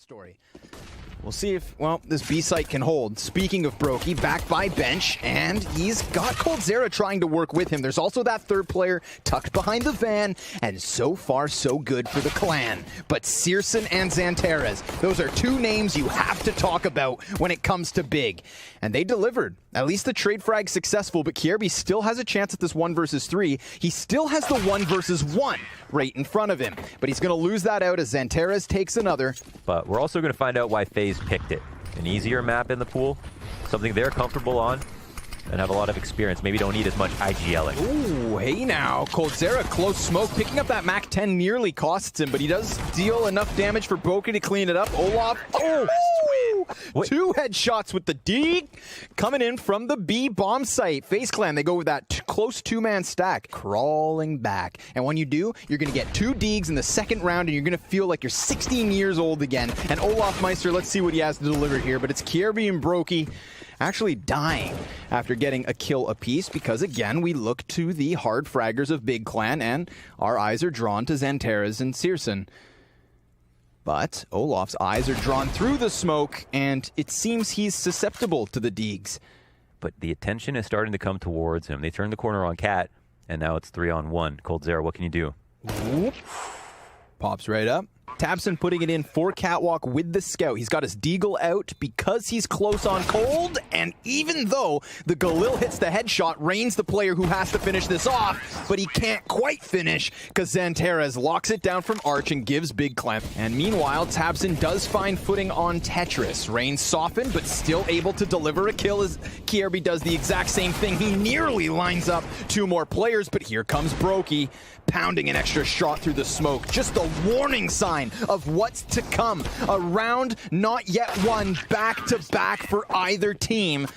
story. We'll see if, well, this B site can hold. Speaking of Brokey, back by bench, and he's got coldzera trying to work with him. There's also that third player tucked behind the van, and so far so good for the clan. But Searson and Xantares, those are two names you have to talk about when it comes to BiG. And they delivered. At least the trade frag successful, but Kierby still has a chance at this 1 versus 3. He still has the 1 versus 1 right in front of him. But he's going to lose that out as Xantares takes another. But we're also going to find out why FaZe picked it. An easier map in the pool, something they're comfortable on, and have a lot of experience. Maybe don't need as much IGLing. Ooh, hey now. coldzera, close smoke. Picking up that Mac 10 nearly costs him, but he does deal enough damage for Brokey to clean it up. Olaf, What? 2 headshots with the D coming in from the B bomb site. FaZe Clan, they go with that close 2-man stack. Crawling back. And when you do, you're going to get 2 Deegs in the second round, and you're going to feel like you're 16 years old again. And Olaf Meister, let's see what he has to deliver here. But it's Kierby and Brokey actually dying after getting a kill apiece, because again, we look to the hard fraggers of BiG Clan, and our eyes are drawn to Xantares and Searson. But Olaf's eyes are drawn through the smoke, and it seems he's susceptible to the Deegs. But the attention is starting to come towards him. They turn the corner on Cat, and now it's 3-on-1. coldzera, what can you do? Whoop. Pops right up. tabseN putting it in for Catwalk with the scout. He's got his deagle out because he's close on cold, and even though the Galil hits the headshot, Rain's the player who has to finish this off, but he can't quite finish because Xantares locks it down from Arch and gives BiG Clan. And meanwhile, tabseN does find footing on Tetris. Rain softened, but still able to deliver a kill as Kierby does the exact same thing. He nearly lines up 2 more players, but here comes Brokey, pounding an extra shot through the smoke. Just a warning sign of what's to come. A round not yet won, back-to-back for either team.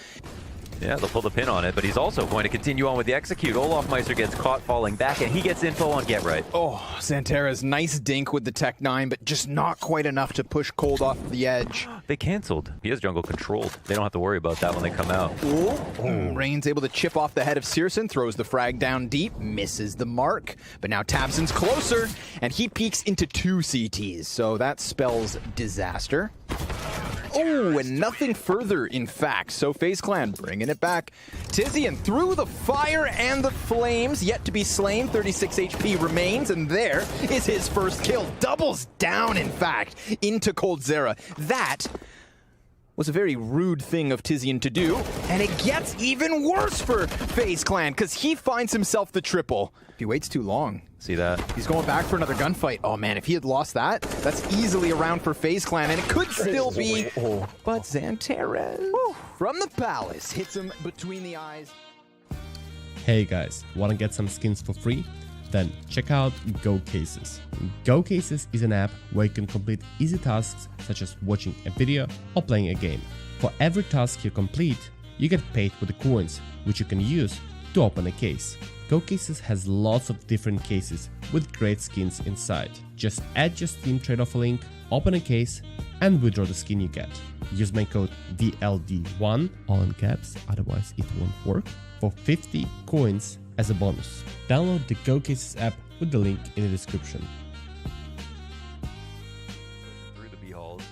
Yeah, they'll pull the pin on it, but he's also going to continue on with the execute. Olaf Meister gets caught falling back, and he gets info on Get Right. Oh, Xantares, nice dink with the Tech 9, but just not quite enough to push Cold off the edge. They canceled. He has jungle controlled. They don't have to worry about that when they come out. Ooh. Rain's able to chip off the head of Searson, throws the frag down deep, misses the mark. But now tabseN's closer, and he peeks into 2 CTs, so that spells disaster. Oh, and nothing further, in fact. So FaZe Clan bringing it back. Tizian through the fire and the flames, yet to be slain. 36 HP remains, and there is his first kill. Doubles down, in fact, into coldzera. That was a very rude thing of Tizian to do, and it gets even worse for FaZe Clan, because he finds himself the triple. He waits too long. See that? He's going back for another gunfight. Oh man, if he had lost that, that's easily a round for FaZe Clan, and it could still be. But Xantares from the palace hits him between the eyes. Hey guys, wanna get some skins for free? Then check out Go Cases. Go Cases is an app where you can complete easy tasks such as watching a video or playing a game. For every task you complete, you get paid with the coins, which you can use to open a case. Go Cases has lots of different cases with great skins inside. Just add your Steam trade offer link, open a case, and withdraw the skin you get. Use my code DLD1, all in caps, otherwise it won't work, for 50 coins as a bonus. Download the Go Cases app with the link in the description. Through the B-halls.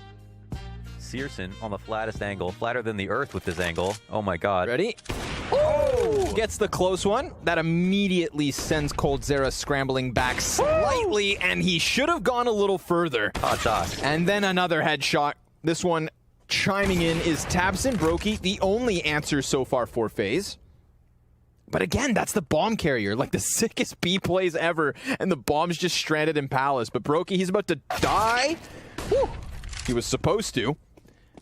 Searson on the flattest angle, flatter than the earth with this angle. Oh my god. Ready? Oh! Gets the close one. That immediately sends coldzera scrambling back slightly, and he should have gone a little further. Hot dot. And then another headshot. This one chiming in is tabseN. Brokey, the only answer so far for FaZe. But again, that's the bomb carrier, like the sickest B plays ever, and the bomb's just stranded in Palace. But Brokey, he's about to die. Whew. He was supposed to.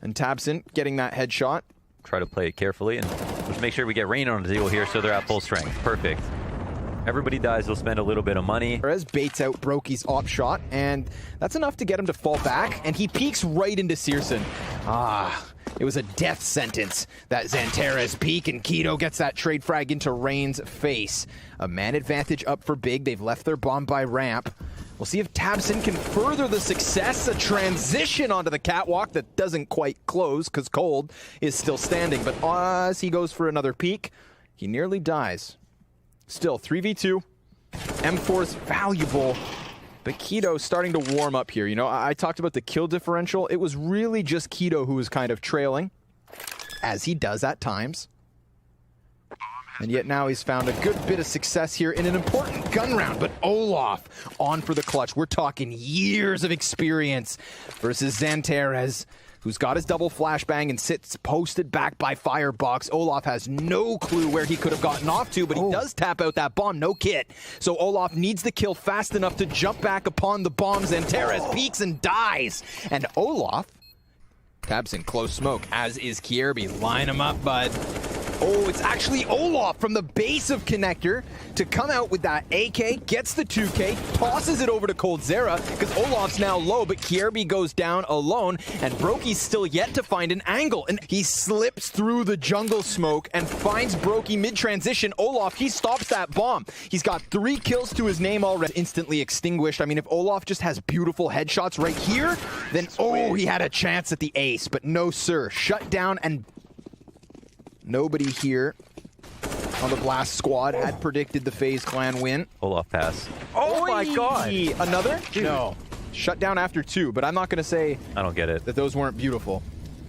And tabseN getting that headshot. Try to play it carefully and just make sure we get Rain on the deal here so they're at full strength. Perfect. Everybody dies, they'll spend a little bit of money. Perez baits out Brokey's op shot, and that's enough to get him to fall back, and he peeks right into Searson. It was a death sentence, that Xantares peek, and Keto gets that trade frag into Rain's face. A man advantage up for BiG. They've left their bomb by ramp. We'll see if tabseN can further the success. A transition onto the catwalk that doesn't quite close because Cold is still standing. But as he goes for another peek, he nearly dies. Still, 3v2. M4's valuable. But Keto starting to warm up here. You know, I talked about the kill differential. It was really just Keto who was kind of trailing, as he does at times. And yet now he's found a good bit of success here in an important gun round. But Olaf on for the clutch. We're talking years of experience versus Xanterez, who's got his double flashbang and sits posted back by Firebox. Olaf has no clue where he could have gotten off to, but he does tap out that bomb, no kit. So Olaf needs the kill fast enough to jump back upon the bomb. Xanterez peeks and dies. And Olaf taps in close smoke, as is Kierby. Line him up, bud. Oh, it's actually Olaf from the base of Connector to come out with that AK, gets the 2K, tosses it over to coldzera, because Olaf's now low, but Kierby goes down alone, and Brokey's still yet to find an angle, and he slips through the jungle smoke and finds Brokey mid-transition. Olaf, he stops that bomb. He's got 3 kills to his name already, instantly extinguished. I mean, if Olaf just has beautiful headshots right here, then, oh, he had a chance at the ace, but no, sir. Shut down, and nobody here on the Blast squad had predicted the FaZe clan win. Olaf pass. Oh my god! Another? Dude. No. Shut down after 2, but I'm not going to say I don't get it. that those weren't beautiful.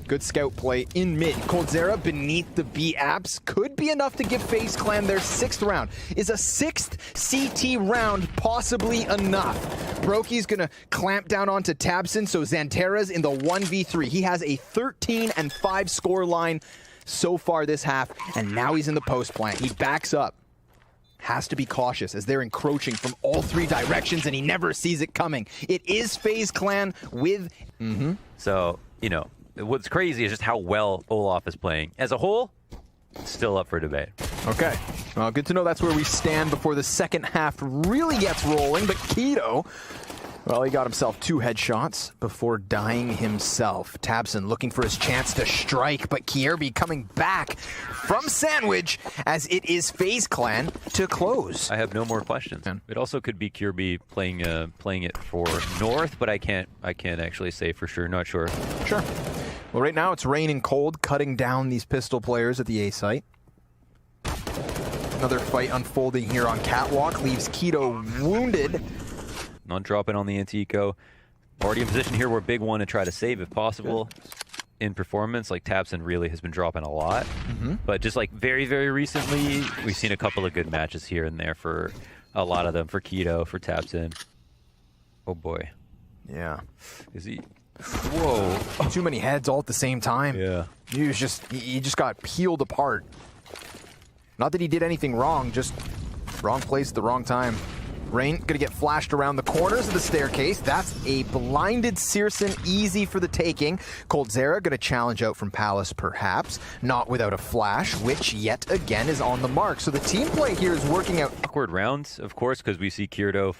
Good scout play in mid. coldzera beneath the B apps could be enough to give FaZe clan their 6th round. Is a 6th CT round possibly enough? Brokey's going to clamp down onto Tabson, so Xanterez in the 1v3. He has a 13-5 score line so far this half, and now he's in the post plant. He backs up. Has to be cautious as they're encroaching from all 3 directions, and he never sees it coming. It is FaZe clan with... So, you know, what's crazy is just how well Olaf is playing. As a whole, still up for debate. Okay. Well, good to know that's where we stand before the second half really gets rolling, but Keto, well, he got himself 2 headshots before dying himself. Tabson looking for his chance to strike, but Kierby coming back from Sandwich as it is FaZe clan to close. I have no more questions. It also could be Kierby playing it for North, but I can't actually say for sure. Not sure. Sure. Well, right now it's raining cold, cutting down these pistol players at the A site. Another fight unfolding here on Catwalk leaves Keto wounded. Not dropping on the anti-eco. Already in position here where Big want to try to save if possible. In performance, like Tabson really has been dropping a lot. But just like very, very recently, we've seen a couple of good matches here and there for a lot of them. For Keto, for Tabson. Oh boy. Yeah. Is he? Whoa. Too many heads all at the same time. Yeah. He just got peeled apart. Not that he did anything wrong, just wrong place at the wrong time. Rain gonna get flashed around the corners of the staircase. That's a blinded Searson, easy for the taking. coldzera gonna challenge out from Palace, perhaps. Not without a flash, which yet again is on the mark. So the team play here is working out. Awkward rounds, of course, because we see Keto,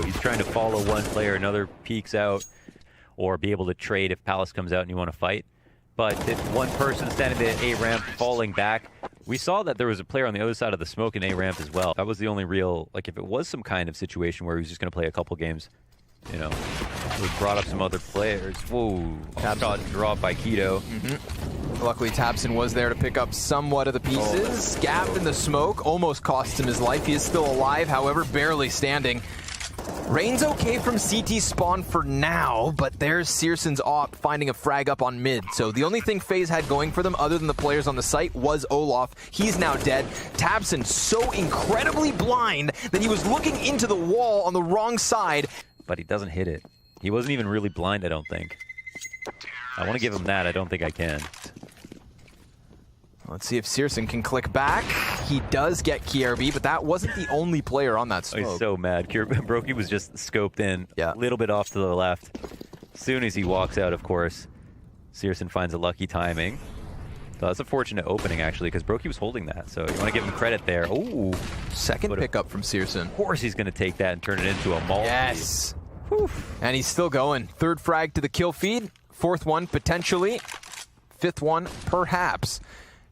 he's trying to follow one player, another peeks out, or be able to trade if Palace comes out and you want to fight. But if one person standing at A ramp falling back, we saw that there was a player on the other side of the smoke in A ramp as well. That was the only real, like if it was some kind of situation where he was just going to play a couple games, we brought up some other players. Whoa, shot dropped by Keto. Luckily, Tabson was there to pick up somewhat of the pieces. Gapped in the smoke, almost cost him his life. He is still alive, however, barely standing. Rain's okay from CT spawn for now, but there's Searson's op finding a frag up on mid. So the only thing FaZe had going for them other than the players on the site was Olaf. He's now dead. Tabson so incredibly blind that he was looking into the wall on the wrong side. But he doesn't hit it. He wasn't even really blind, I don't think. I want to give him that. I don't think I can. Let's see if Searson can click back. He does get Kierby, but that wasn't the only player on that smoke. Oh, he's so mad. Brokey was just scoped in a little bit off to the left. As soon as he walks out, of course, Searson finds a lucky timing. So that's a fortunate opening, actually, because Brokey was holding that. So you want to give him credit there. Ooh. Second pickup from Searson. Of course he's going to take that and turn it into a multi. Yes. Whew. And he's still going. 3rd frag to the kill feed. 4th one, potentially. 5th one, perhaps.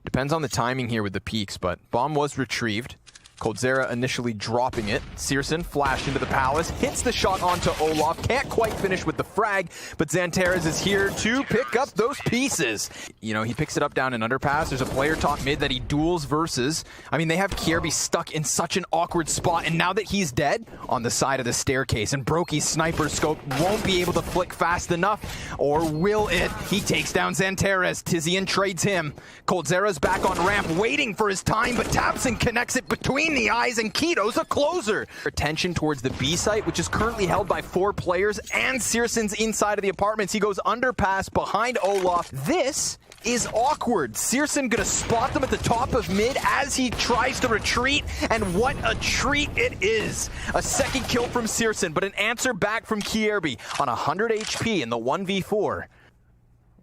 Depends on the timing here with the peaks, but bomb was retrieved. Coldzera initially dropping it. Searson flashed into the Palace, hits the shot onto Olaf, can't quite finish with the frag, but Xantares is here to pick up those pieces. You know, he picks it up down an underpass. There's a player top mid that he duels versus. I mean, they have Kierby stuck in such an awkward spot, and now that he's dead, on the side of the staircase, and Brokey's sniper scope won't be able to flick fast enough, or will it? He takes down Xantares. Tizian trades him. Coldzera's back on ramp, waiting for his time, but tabseN connects it between the eyes, and k1to's a closer. Attention towards the B site, which is currently held by 4 players, and Searson's inside of the apartments. He goes underpass behind Olaf. This is awkward. Searson gonna spot them at the top of mid as he tries to retreat, and what a treat it is. A second kill from Searson, but an answer back from Kierby on 100 HP in the 1v4.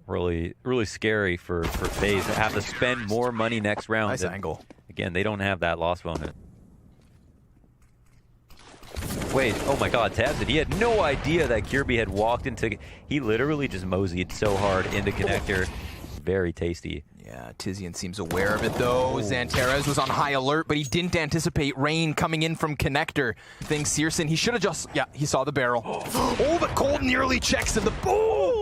Really scary for FaZe to have to spend more money next round. Nice angle. Again, they don't have that loss bonus. Wait, oh my god, tabseN, he had no idea that Kierby had walked into... He literally just moseyed so hard into connector. Very tasty. Yeah, Tizian seems aware of it though. Xantares was on high alert, but he didn't anticipate rain coming in from connector. Thinks Searson, he should have just... Yeah, he saw the barrel. Oh, but Cold nearly checks him. The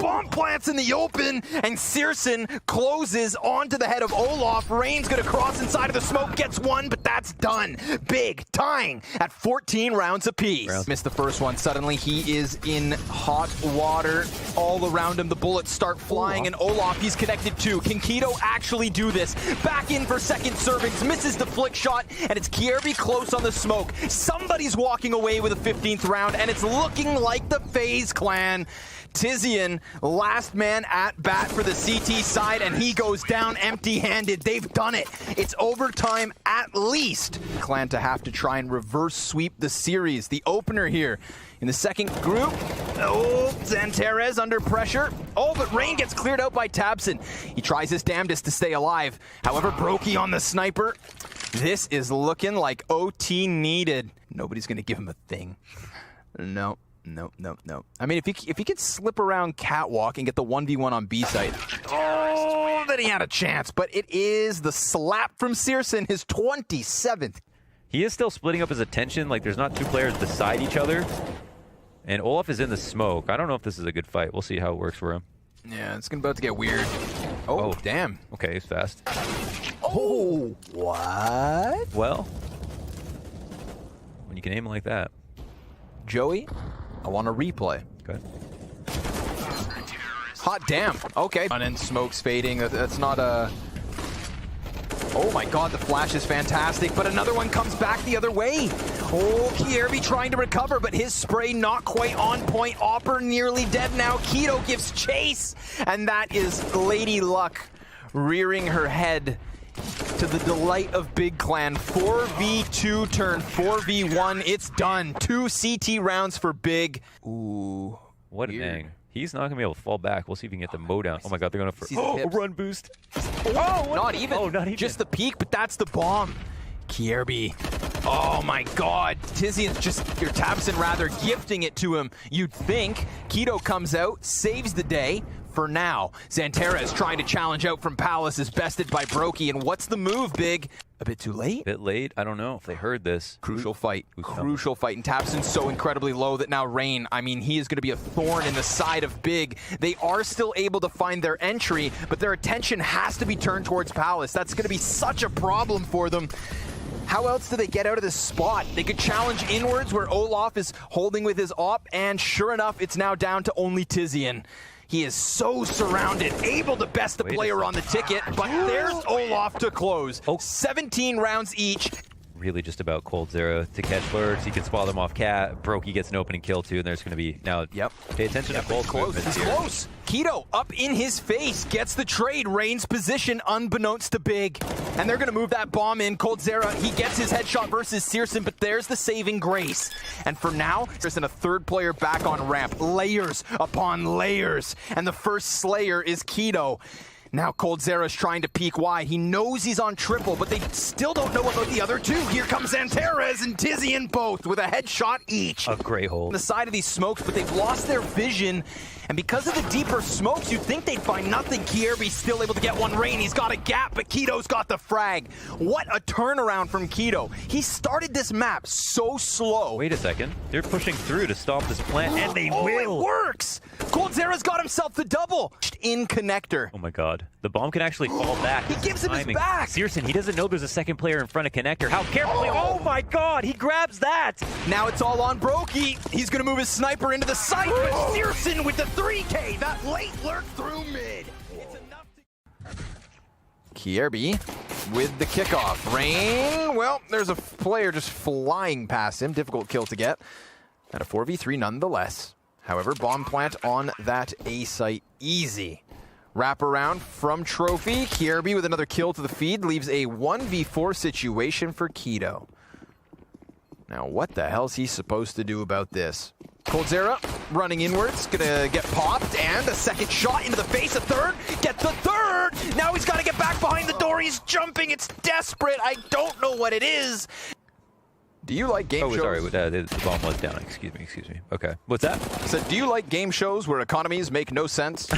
bomb plants in the open, and Searson closes onto the head of Olaf. Rain's gonna cross inside of the smoke, gets one, but that's done. BiG tying at 14 rounds apiece. Missed the first one. Suddenly he is in hot water all around him. The bullets start flying, and Olaf, he's connected too. Can k1to actually do this? Back in for second servings, misses the flick shot, and it's Kierby close on the smoke. Somebody's walking away with a 15th round, and it's looking like the FaZe clan. Tizian, last man at bat for the CT side, and he goes down empty-handed. They've done it. It's overtime at least. Clan to have to try and reverse sweep the series. The opener here in the second group. Oh, Xantares under pressure. Oh, but Rain gets cleared out by tabseN. He tries his damnedest to stay alive. However, Brokey on the sniper. This is looking like OT needed. Nobody's going to give him a thing. No. I mean, if he could slip around catwalk and get the 1v1 on B site, oh, then he had a chance. But it is the slap from Searson, his 27th. He is still splitting up his attention. Like, there's not 2 players beside each other. And Olaf is in the smoke. I don't know if this is a good fight. We'll see how it works for him. Yeah, it's about to get weird. Oh, damn. Okay, he's fast. Oh, what? Well, when you can aim like that. Joey, I want a replay. Okay. Hot damn. Okay. And then smoke's fading. That's not a... Oh my god, the flash is fantastic, but another one comes back the other way. Oh, Kierby trying to recover, but his spray not quite on point. Opper nearly dead now. k1to gives chase, and that is Lady Luck rearing her head to the delight of BiG Clan. 4v2 turn 4v1. It's done. 2 CT rounds for BiG. Ooh. What an ang. He's not going to be able to fall back. We'll see if we can get the Mo down. Oh my god, they're going to... a run boost. Oh, not even. Oh, not even. Just the peak, but that's the bomb. Kierby. Oh my god. Tizian's just, your tabseN rather, gifting it to him. You'd think. k1to comes out, saves the day. For now, Xantares trying to challenge out from Palace is bested by Brokey. And what's the move, BiG? A bit too late? A bit late. I don't know if they heard this. Crucial fight. Crucial fight. And tabseN's so incredibly low that now Rain, I mean, he is going to be a thorn in the side of BiG. They are still able to find their entry, but their attention has to be turned towards Palace. That's going to be such a problem for them. How else do they get out of this spot? They could challenge inwards where Olaf is holding with his op, and sure enough, it's now down to only Tizian. He is so surrounded, able to best the player on the ticket, but there's Olaf to close. 17 rounds each. Really just about Coldzera to catch lurks. He can spot them off cat. Brokey gets an opening kill too, and there's going to be now. Yep. Pay attention to Cold's movements He's here. close. k1to up in his face, gets the trade. Rain's position unbeknownst to BiG, and they're going to move that bomb in. Coldzera, he gets his headshot versus Searson, but there's the saving grace. And for now, there's a third player back on ramp. Layers upon layers, and the first slayer is k1to. Now Coldzera's trying to peek wide. He knows he's on triple, but they still don't know about the other 2. Here comes Xantares and Tizian both with a headshot each. A great hold. On the side of these smokes, but they've lost their vision. And because of the deeper smokes, you'd think they'd find nothing. Kierby's still able to get one Rain. He's got a gap, but Keto's got the frag. What a turnaround from Keto. He started this map so slow. Wait a second. They're pushing through to stop this plant, and they will. It works! coldzera's got himself the double. In connector. Oh my god. The bomb can actually fall back. He gives him his back. Searson, he doesn't know there's a second player in front of connector. How carefully? Oh my god, he grabs that! Now it's all on Brokey. He's gonna move his sniper into the site, but Searson with the 3K. That late lurk through mid. It's enough to... Kierby with the kickoff. Rain, well, there's a player just flying past him. Difficult kill to get. At a 4v3 nonetheless. However, bomb plant on that A site, easy. Wrap around from Trophy. Kierby with another kill to the feed leaves a 1v4 situation for Keto. Now, what the hell's he supposed to do about this? coldzera running inwards, gonna get popped, and a second shot into the face, a third, get the third! Now he's gotta get back behind the door, he's jumping, it's desperate, I don't know what it is. Do you like game shows? Sorry, the bomb was down. Excuse me. Okay. What's that? So, do you like game shows where economies make no sense?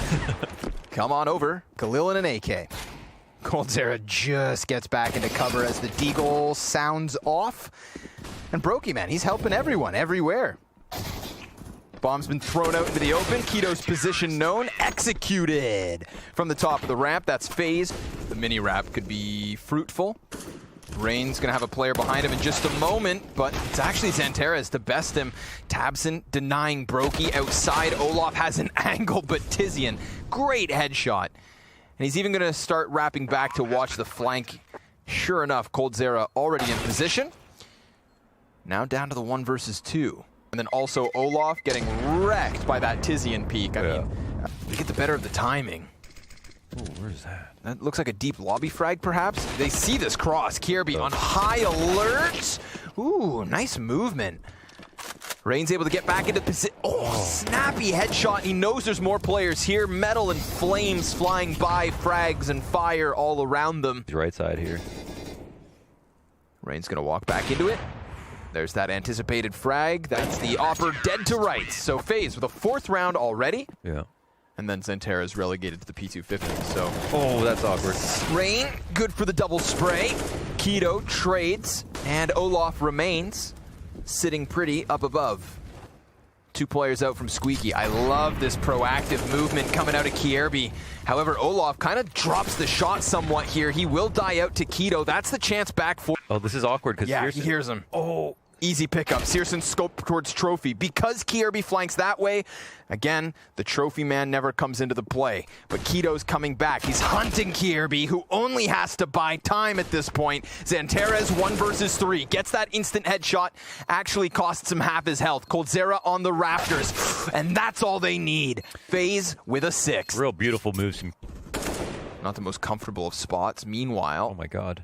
Come on over. Galil and an AK. coldzera just gets back into cover as the deagle sounds off. And Brokey, man, he's helping everyone, everywhere. Bomb's been thrown out into the open. Keto's position known. Executed from the top of the ramp. That's FaZe. The mini wrap could be fruitful. Rain's gonna have a player behind him in just a moment, but it's actually Xanterez to best him. tabseN denying Brokey outside. Olaf has an angle, but Tizian, great headshot. And he's even gonna start wrapping back to watch the flank. Sure enough, coldzera already in position. Now down to the 1 versus 2. And then also Olaf getting wrecked by that Tizian peek. I mean, we get the better of the timing. Oh, where's that? That looks like a deep lobby frag, perhaps. They see this cross. Kierby on high alert. Ooh, nice movement. Rain's able to get back into position. Oh, snappy headshot. He knows there's more players here. Metal and flames flying by, frags and fire all around them. He's right side here. Rain's gonna walk back into it. There's that anticipated frag. That's the Opper dead to rights. So FaZe with a 4th round already. Yeah. And then Xanterez is relegated to the P250, so... Oh, that's awkward. Rain, good for the double spray. Keto trades, and Olaf remains sitting pretty up above. 2 players out from Squeaky. I love this proactive movement coming out of Kierby. However, Olaf kind of drops the shot somewhat here. He will die out to Keto. That's the chance back for... Oh, this is awkward because yeah, he hears him. Oh, easy pickup. Searson scope towards Trophy. Because Kierby flanks that way, again, the Trophy man never comes into the play. But Keto's coming back. He's hunting Kierby, who only has to buy time at this point. Xanterez 1 versus 3. Gets that instant headshot. Actually costs him half his health. coldzera on the rafters. And that's all they need. FaZe with a 6. Real beautiful moves. Not the most comfortable of spots. Meanwhile... Oh my god.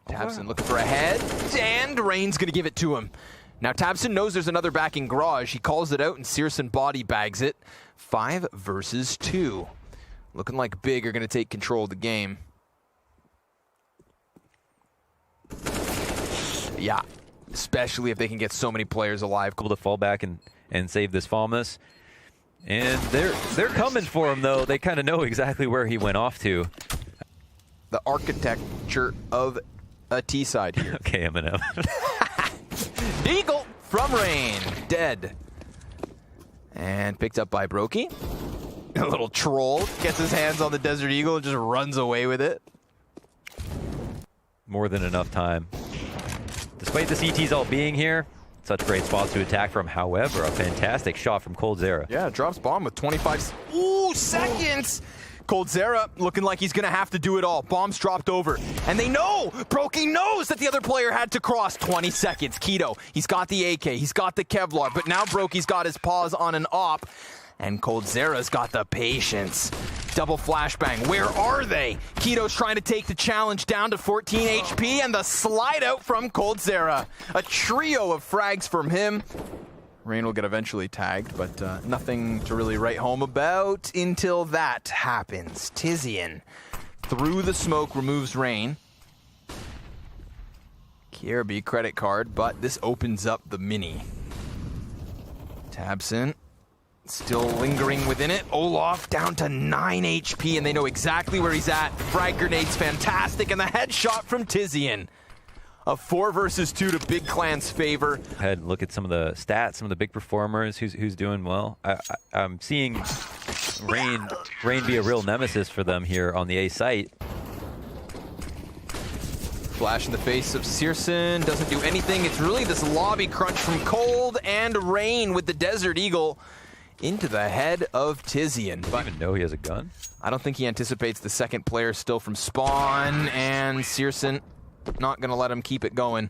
tabseN looking for a head, and Rain's gonna give it to him. Now tabseN knows there's another back in garage. He calls it out, and Searson body bags it. 5 versus 2. Looking like BiG are gonna take control of the game. Yeah, especially if they can get so many players alive. Able to fall back and save this FAMAS. And they're coming for him though. They kind of know exactly where he went off to. The architecture of a T side here. Okay, Eminem. Deagle from Rain, dead. And picked up by Brokey. A little troll gets his hands on the Desert Eagle and just runs away with it. More than enough time. Despite the CTs all being here, such great spots to attack from. However, a fantastic shot from coldzera. Yeah, drops bomb with 25 seconds. coldzera looking like he's gonna have to do it all. Bombs dropped over. And they know! Brokey knows that the other player had to cross. 20 seconds. Keto, he's got the AK, he's got the Kevlar, but now Brokey's got his paws on an op. And coldzera's got the patience. Double flashbang. Where are they? Keto's trying to take the challenge down to 14 HP, and the slide out from coldzera. A trio of frags from him. Rain will get eventually tagged, but nothing to really write home about until that happens. Tizian through the smoke removes Rain. Kierby credit card, but this opens up the mini. tabseN still lingering within it. Olaf down to 9 HP, and they know exactly where he's at. Frag grenade's fantastic, and the headshot from Tizian. A 4 versus 2 to Big Clan's favor. Go ahead and look at some of the stats, some of the big performers, who's doing well. I'm seeing Rain be a real nemesis for them here on the A site. Flash in the face of Searson, doesn't do anything. It's really this lobby crunch from Cold and Rain with the Desert Eagle into the head of Tizian. Doesn't even know he has a gun. I don't think he anticipates the second player still from spawn, and Searson not gonna let him keep it going.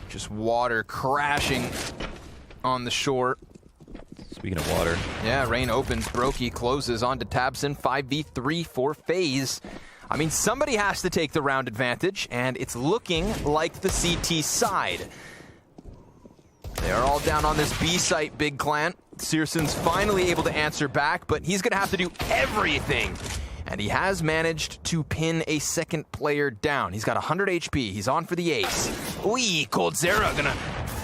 Just water crashing on the shore. Speaking of water. Yeah, Rain opens, Brokey closes onto Tabson, 5v3 for FaZe. I mean, somebody has to take the round advantage, and it's looking like the CT side. They are all down on this B site, Big Clan. Searson's finally able to answer back, but he's gonna have to do everything. And he has managed to pin a second player down. He's got 100 HP, he's on for the ace. Ooh, Cold Zera gonna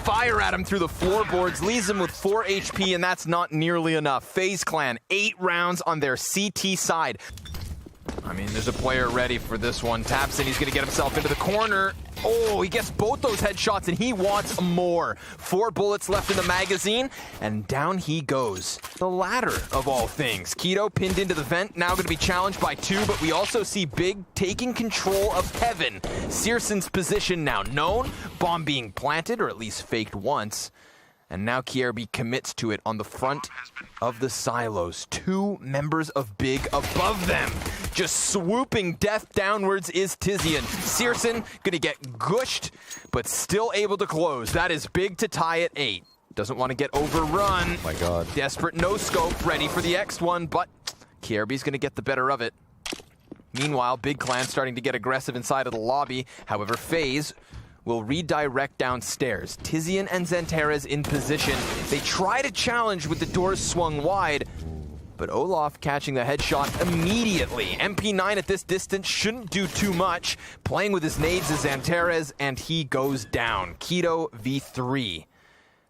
fire at him through the floorboards, leaves him with 4 HP, and that's not nearly enough. FaZe Clan, 8 rounds on their CT side. I mean, there's a player ready for this one. Tabson, he's gonna get himself into the corner. Oh, he gets both those headshots, and he wants more. 4 bullets left in the magazine, and down he goes. The ladder, of all things. Keto pinned into the vent, now gonna be challenged by 2, but we also see Big taking control of Heaven. Searson's position now known, bomb being planted, or at least faked once. And now KRB commits to it on the front of the silos. 2 members of Big above them. Just swooping death downwards is Tizian. Searson gonna get gushed, but still able to close. That is Big to tie at 8. Doesn't want to get overrun. Oh my God. Desperate no scope, ready for the X1, but KRB's gonna get the better of it. Meanwhile, Big Clan starting to get aggressive inside of the lobby. However, FaZe will redirect downstairs. Tizian and Xanterez in position. They try to challenge with the doors swung wide, but Olaf catching the headshot immediately. MP9 at this distance shouldn't do too much. Playing with his nades is Xanterez, and he goes down. Keto v3.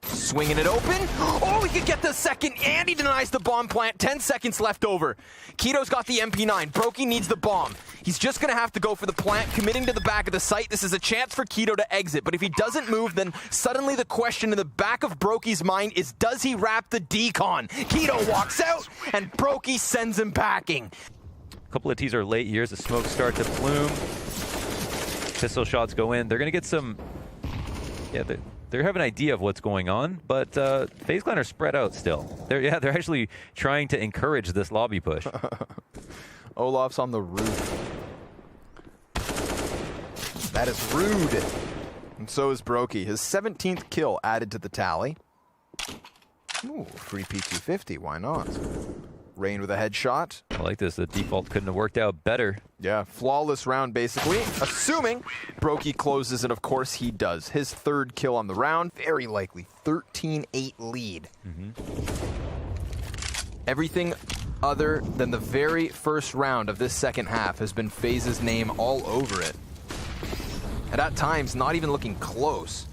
Swinging it open. Oh, he could get the second, and he denies the bomb plant. 10 seconds left over. Keto's got the MP9. Brokey needs the bomb. He's just going to have to go for the plant, committing to the back of the site. This is a chance for Keto to exit, but if he doesn't move, then suddenly the question in the back of Brokey's mind is, does he wrap the decon? Keto walks out, and Brokey sends him packing. A couple of teaser late years, the smoke start to plume. Pistol shots go in. They're going to get some... Yeah, they have an idea of what's going on, but FaZe Clan are spread out still. They're actually trying to encourage this lobby push. Olaf's on the roof. That is rude. And so is Brokey. His 17th kill added to the tally. Ooh, free P250, why not? Rain with a headshot. I like this. The default couldn't have worked out better. Yeah, flawless round basically. Assuming Brokey closes, and of course he does. His 3rd kill on the round, very likely. 13-8 lead. Everything other than the very first round of this second half has been FaZe's name all over it. And at times, not even looking close.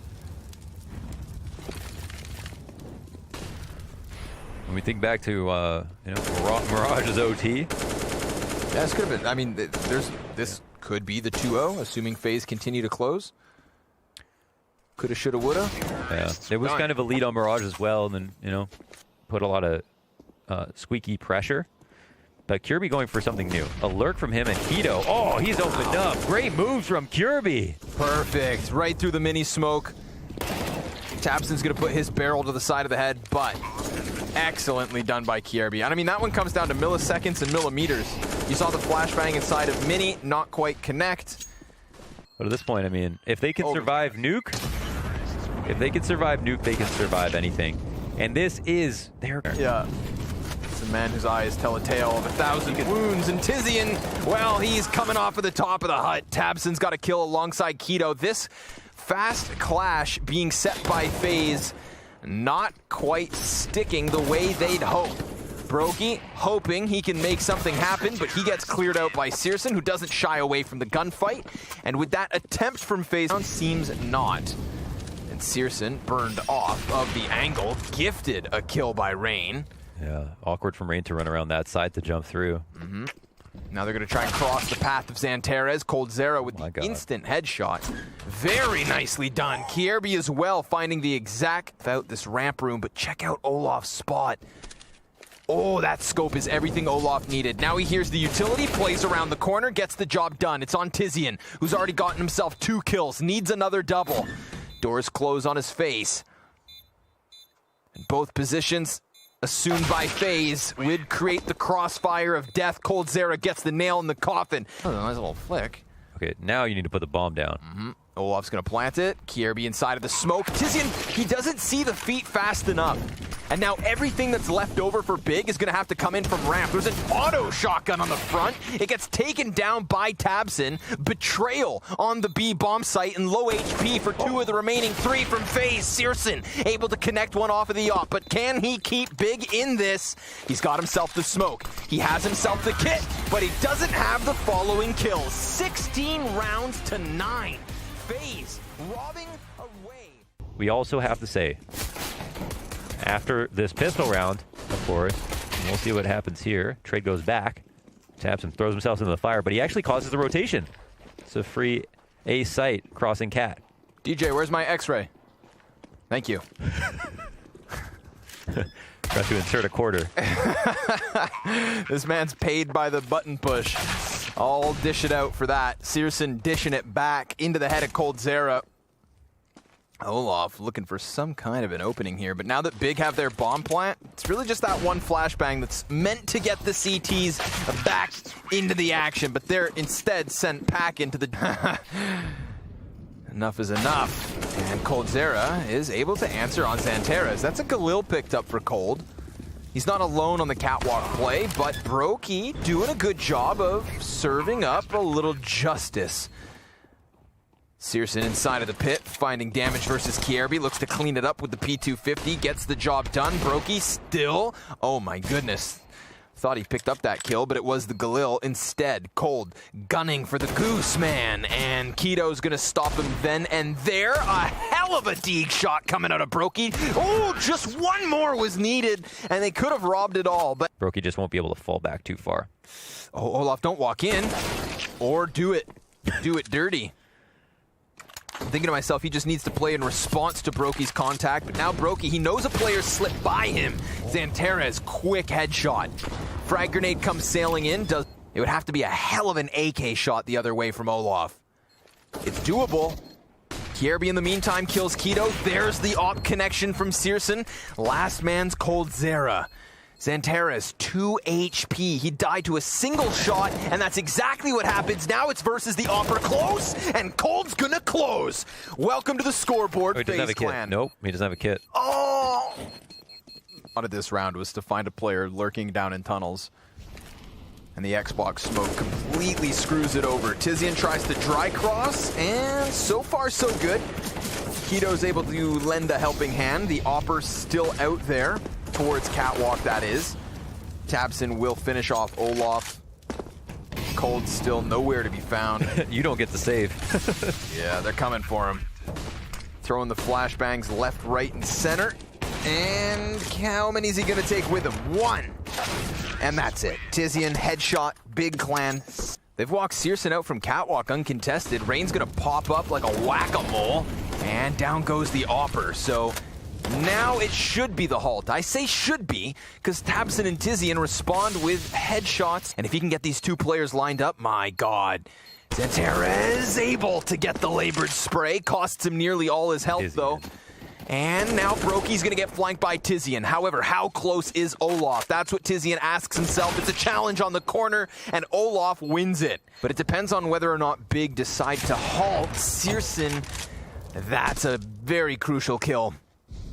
When we think back to Mirage's OT. Yeah, this could have been. I mean, this could be the 2-0, assuming FaZe continue to close. Coulda, shoulda, woulda. Yeah, there was kind of a lead on Mirage as well, and then put a lot of squeaky pressure. But Kirby going for something new. A lurk from him and Keto. Oh, he's opened up. Great moves from Kirby. Perfect. Right through the mini smoke. Tabson's going to put his barrel to the side of the head, but excellently done by Kirby. And I mean, that one comes down to milliseconds and millimeters. You saw the flashbang inside of Mini, not quite connect. But at this point, I mean, if they can survive nuke, they can survive anything. And this is their... Yeah. It's a man whose eyes tell a tale of 1,000 wounds. And Tizian, well, he's coming off of the top of the hut. Tabson's got a kill alongside Keto. This fast clash being set by FaZe, not quite sticking the way they'd hope. Brokey hoping he can make something happen, but he gets cleared out by Searson, who doesn't shy away from the gunfight. And with that attempt from FaZe, seems not. And Searson burned off of the angle, gifted a kill by Rain. Yeah, awkward from Rain to run around that side to jump through. Now they're going to try and cross the path of Xanterez. coldzera with the instant headshot. Very nicely done. Kierby as well, finding the exact without this ramp room, but check out Olaf's spot. Oh, that scope is everything Olaf needed. Now he hears the utility, plays around the corner, gets the job done. It's on Tizian, who's already gotten himself 2 kills, needs another double. Doors close on his face. In both positions, assumed by FaZe, would create the crossfire of death. coldzera gets the nail in the coffin. Oh, nice little flick. Okay, now you need to put the bomb down. Olaf's gonna plant it. Kierby inside of the smoke. Tizian, he doesn't see the feet fast enough. And now everything that's left over for BiG is gonna have to come in from ramp. There's an auto shotgun on the front. It gets taken down by tabseN. Betrayal on the B bomb site and low HP for 2 of the remaining 3 from FaZe. Searson able to connect one off of the op, but can he keep BiG in this? He's got himself the smoke. He has himself the kit, but he doesn't have the following kills. 16 rounds to 9. FaZe robbing away. We also have to say, after this pistol round, of course, and we'll see what happens here. Trade goes back. tabseN throws himself into the fire, but he actually causes the rotation. It's a free A site crossing cat. DJ, where's my X-ray? Thank you. Got to insert a quarter. This man's paid by the button push. I'll dish it out for that. Searson dishing it back into the head of coldzera. Olaf looking for some kind of an opening here, but now that BiG have their bomb plant, it's really just that one flashbang that's meant to get the CTs back into the action, but they're instead sent back into the... Enough is enough. And coldzera is able to answer on Xanterez. That's a Galil picked up for Cold. He's not alone on the catwalk play, but Brokey doing a good job of serving up a little justice. Searson inside of the pit, finding damage versus Kierby, looks to clean it up with the P250, gets the job done. Brokey still, oh my goodness. Thought he picked up that kill, but it was the Galil instead. Cold gunning for the Goose Man, and Keto's gonna stop him then and there. A hell of a dig shot coming out of Brokey. Oh, just one more was needed, and they could have robbed it all, but Brokey just won't be able to fall back too far. Oh, Olaf, don't walk in, or do it dirty. I'm thinking to myself, he just needs to play in response to Brokey's contact, but now Brokey, he knows a player slipped by him. Xanterez, quick headshot. Frag grenade comes sailing in. It would have to be a hell of an AK shot the other way from Olaf. It's doable. Kierby in the meantime kills Keto. There's the op connection from Searson. Last man's coldzera. Xanterez, 2 HP. He died to a single shot, and that's exactly what happens. Now it's versus the Opera close, and Cold's gonna close. Welcome to the scoreboard, FaZe Clan. Nope, he doesn't have a kit. Oh! Out of this round was to find a player lurking down in tunnels. And the Xbox smoke completely screws it over. Tizian tries to dry cross, and so far so good. Keto's able to lend a helping hand. The Opera's still out there. Towards catwalk, that is. tabseN will finish off Olaf. Cold still nowhere to be found. You don't get the save. Yeah, they're coming for him. Throwing the flashbangs left, right, and center. And how many is he going to take with him? 1. And that's it. Tizian, headshot, BiG clan. They've walked Searson out from catwalk uncontested. Rain's going to pop up like a whack-a-mole. And down goes the Opper. So... now it should be the halt. I say should be, because tabseN and Tizian respond with headshots. And if he can get these 2 players lined up, my God. Xanterez able to get the labored spray. Costs him nearly all his health, though. And now Brokey's going to get flanked by Tizian. However, how close is Olaf? That's what Tizian asks himself. It's a challenge on the corner, and Olaf wins it. But it depends on whether or not BiG decide to halt. Searson, that's a very crucial kill.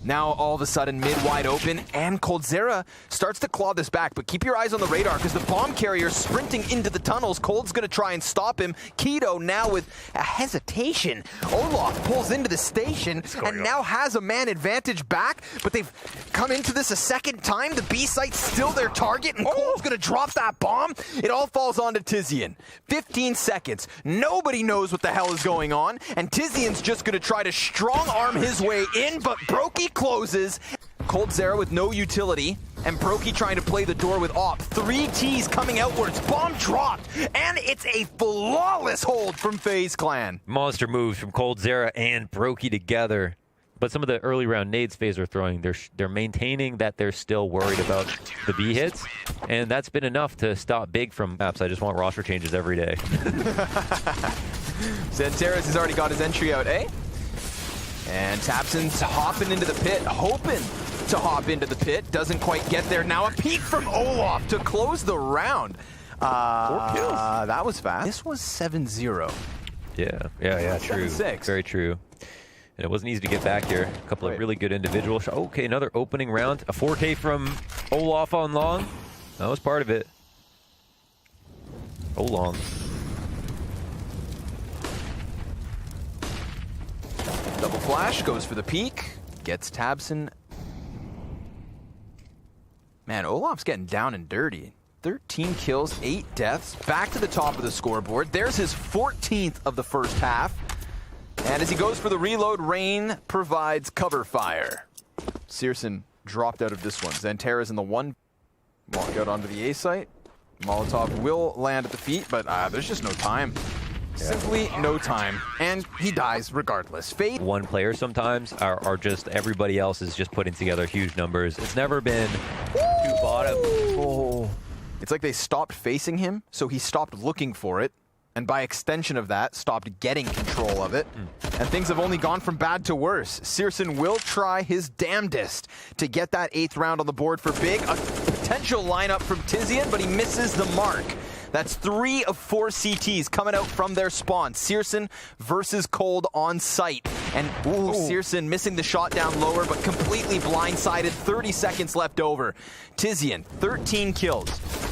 Now all of a sudden mid wide open, and Coldzera starts to claw this back, but keep your eyes on the radar because the bomb carrier's sprinting into the tunnels. Cold's gonna try and stop him. Keto now with a hesitation. Olaf pulls into the station and now has a man advantage back, but they've come into this a second time. The B site's still their target, and Cold's gonna drop that bomb. It all falls onto Tizian. 15 seconds. Nobody knows what the hell is going on, and Tizian's just gonna try to strong arm his way in, but Brokey closes. Coldzera with no utility, and Brokey trying to play the door with Op. 3 Ts coming outwards, bomb dropped, and it's a flawless hold from FaZe Clan. Monster moves from Coldzera and Brokey together. But some of the early round nades FaZe are throwing, they're maintaining that they're still worried about the B hits, and that's been enough to stop BiG from maps. I just want roster changes every day. Xanteras has already got his entry out, eh? And Tabson's hopping into the pit, hoping to hop into the pit. Doesn't quite get there. Now a peek from Olaf to close the round. 4 kills. That was fast. This was 7-0. Yeah, true. 7-6. Very true. And it wasn't easy to get back here. A couple of really good individual shots. Okay, another opening round. A 4K from Olaf on long. That was part of it. Olong. Double flash, goes for the peek, gets Tabson. Man, Olaf's getting down and dirty. 13 kills, 8 deaths, back to the top of the scoreboard. There's his 14th of the first half. And as he goes for the reload, Rain provides cover fire. Searson dropped out of this one. Xanteras in the one. Walk out onto the A site. Molotov will land at the feet, but there's just no time. Simply no time, and he dies regardless. Fate. One player sometimes are just everybody else is just putting together huge numbers. It's never been two bottom. Oh. It's like they stopped facing him, so he stopped looking for it, and by extension of that, stopped getting control of it. And things have only gone from bad to worse. Searson will try his damnedest to get that 8th round on the board for BiG. A potential lineup from Tizian, but he misses the mark. That's 3 of 4 CTs coming out from their spawn. Searson versus Cold on site. And Searson missing the shot down lower, but completely blindsided. 30 seconds left over. Tizian, 13 kills.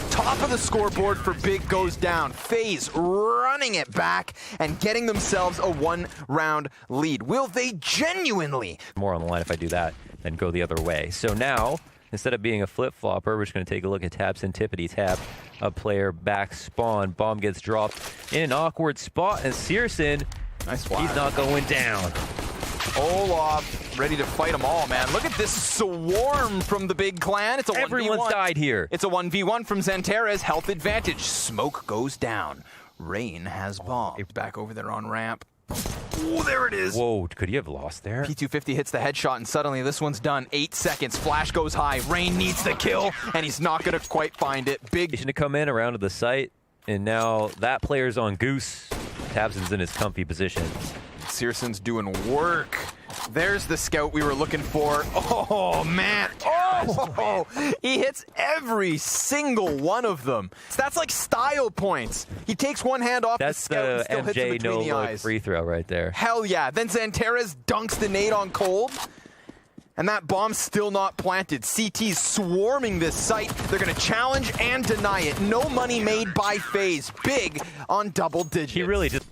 Top of the scoreboard for BiG goes down. FaZe running it back and getting themselves a 1-round lead. Will they genuinely? More on the line if I do that than go the other way. So now, instead of being a flip-flopper, we're just going to take a look at Tabson Tippity Tap. A player back spawn. Bomb gets dropped in an awkward spot, and Searson, nice flash. He's not going down. Olaf ready to fight them all, man. Look at this swarm from the BiG clan. It's a 1v1. Everyone's died here. It's a 1v1 from Xanteras. Health advantage. Smoke goes down. Rain has bomb. Back over there on ramp. Oh, there it is. Whoa, could he have lost there? P250 hits the headshot, and suddenly this one's done. 8 seconds. Flash goes high. Rain needs the kill, and he's not going to quite find it. BiG. He's going to come in around to the site, and now that player's on Goose. Tabson's in his comfy position. Searson's doing work. There's the scout we were looking for. Oh, man. Oh, he hits every single one of them. That's like style points. He takes one hand off the scout and still hits him between the eyes. Free throw right there. Hell yeah. Then Xanteras dunks the nade on Cold. And that bomb's still not planted. CT's swarming this site. They're going to challenge and deny it. No money made by FaZe. BiG on double digits. He really just...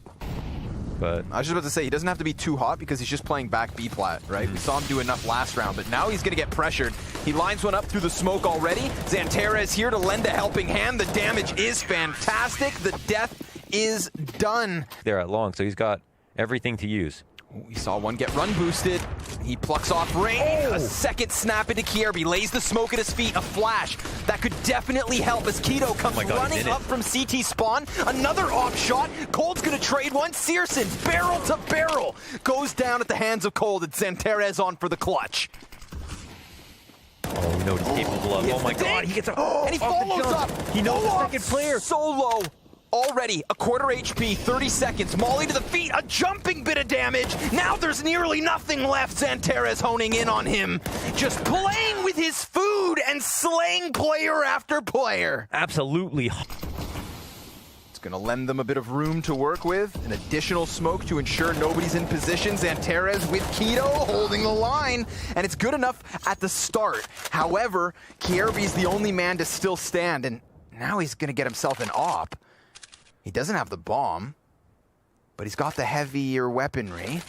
But I was just about to say, he doesn't have to be too hot because he's just playing back B-plat, right? We saw him do enough last round, but now he's going to get pressured. He lines one up through the smoke already. Xanteras is here to lend a helping hand. The damage is fantastic. The death is done. They're at long, so he's got everything to use. We saw one get run boosted. He plucks off Rain. A second snap into Kierby. Lays the smoke at his feet. A flash. That could definitely help as Keto comes running up from CT spawn. Another off shot. Cold's going to trade one. Searson, barrel to barrel, goes down at the hands of Cold. And Xanteras on for the clutch. Oh, we know what he's capable of. Oh my god, he gets up. And he follows up. He knows the second player. Solo. Already a quarter HP, 30 seconds. Molly to the feet, a jumping bit of damage. Now there's nearly nothing left. Xanteras honing in on him. Just playing with his food and slaying player after player. Absolutely. It's going to lend them a bit of room to work with. An additional smoke to ensure nobody's in position. Zanteres with Keto holding the line. And it's good enough at the start. However, Kierby's the only man to still stand. And now he's going to get himself an op. He doesn't have the bomb, but he's got the heavier weaponry.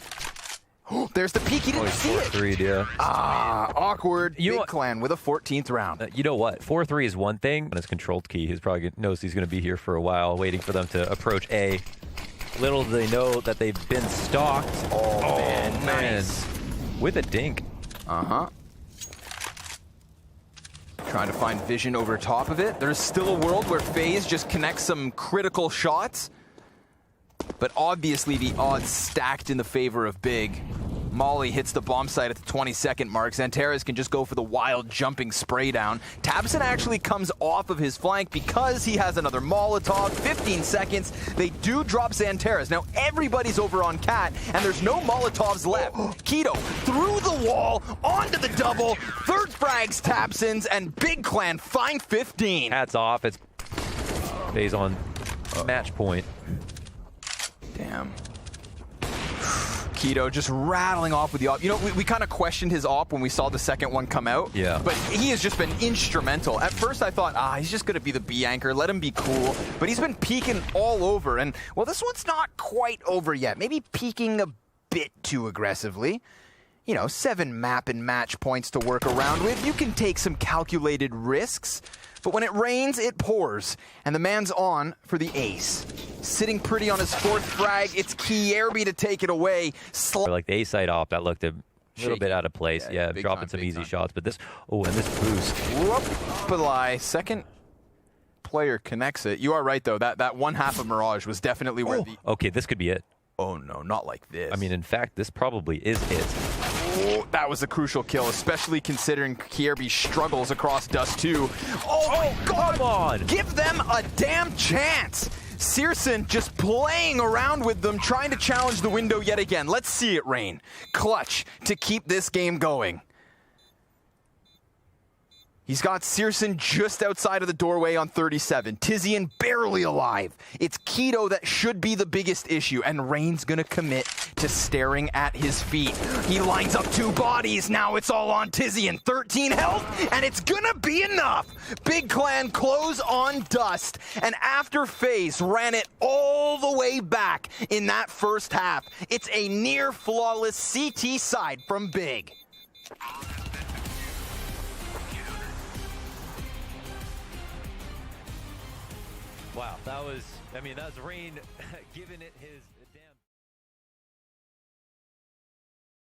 Oh, there's the peek. He didn't see it. 4-3, yeah. Awkward. BiG Clan with a 14th round. You know what? 4-3 is one thing. On his controlled key, he's probably knows he's going to be here for a while, waiting for them to approach A. Little do they know that they've been stalked. Oh man, nice. With a dink. Trying to find vision over top of it. There's still a world where FaZe just connects some critical shots. But obviously the odds stacked in the favor of BiG. Molly hits the bomb site at the 22nd mark. Zanteres can just go for the wild jumping spray down. tabseN actually comes off of his flank because he has another Molotov. 15 seconds. They do drop Zanteres. Now everybody's over on Cat, and there's no Molotovs left. Keto through the wall, onto the double. Third frags tabseN's, and BiG Clan find 15. Hats off. It's FaZe on match point. Damn. Keto just rattling off with the op. You know, we kind of questioned his op when we saw the second one come out. Yeah. But he has just been instrumental. At first I thought, he's just going to be the B anchor. Let him be cool. But he's been peeking all over. And, well, this one's not quite over yet. Maybe peeking a bit too aggressively. You know, 7 map and match points to work around with. You can take some calculated risks. But when it rains, it pours. And the man's on for the ace. Sitting pretty on his 4th frag. It's Kierby to take it away. Like the A side op, that looked a little bit out of place. Yeah, dropping some easy shots. But this, and this boost. Whoop, second player connects it. You are right, though. That one half of Mirage was definitely where the... Okay, this could be it. Oh, no, not like this. I mean, in fact, this probably is it. Oh, that was a crucial kill, especially considering Kierby struggles across Dust 2. Oh, my God! Come on! Give them a damn chance! searsaN just playing around with them, trying to challenge the window yet again. Let's see it rain. Clutch to keep this game going. He's got searsaN just outside of the doorway on 37. Tizian barely alive. It's Keto that should be the biggest issue, and Rain's gonna commit to staring at his feet. He lines up 2 bodies. Now it's all on Tizian. 13 health, and it's gonna be enough. BiG Clan close on Dust, and after FaZe ran it all the way back in that first half, it's a near flawless CT side from BiG. Wow, that was, I mean, that was Rain giving it his...